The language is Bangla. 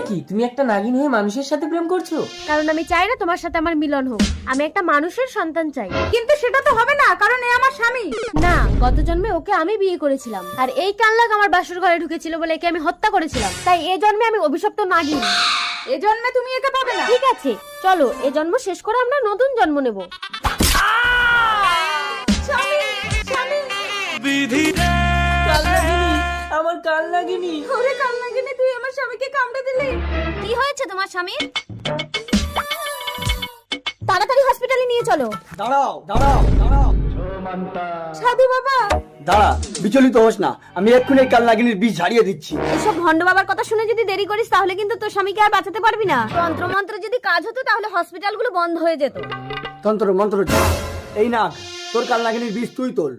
কি তুমি একটা নাগিন হয়ে মানুষের সাথে প্রেম করছো? কারণ আমি চাই না তোমার সাথে আমার মিলন হোক। আমি একটা মানুষের সন্তান চাই। কিন্তু সেটা তো হবে না, কারণ এ আমার স্বামী। না, গত জন্মে ওকে আমি বিয়ে করেছিলাম, আর এই কানলাগ আমার বাসর ঘরে ঢুকেছিল বলে একে আমি হত্যা করেছিলাম। তাই এই জন্মে আমি অভিশপ্ত নাগিন। এ জন্মে তুমি একে পাবে না। ঠিক আছে, চলো এ জন্ম শেষ করে আমরা নতুন জন্ম নেব। আমার কাল লাগেনি। ওরে কাল লাগেনি, তুই আমার স্বামীকে কামড়ে দিলি। কি হয়েছে তোমার স্বামীর? তাড়াতাড়ি হসপিটালে নিয়ে চলো। দাঁড়াও দাঁড়াও দাঁড়াও। সাধু বাবা, দাঁড়া, বিচলিত হোস না, আমি এক্ষুনি কাল নাগিনীর বিষ ঝাড়িয়ে দিচ্ছি। এসব ভণ্ড বাবার কথা শুনে যদি দেরি করিস তাহলে কিন্তু তোর স্বামীকে আর বাঁচাতে পারবি না। তন্ত্র মন্ত্র যদি কাজ হতো তাহলে হসপিটালগুলো বন্ধ হয়ে যেত। তন্ত্র মন্ত্র এই না, তোর কাল নাগিনীর বিষ তুই তোল।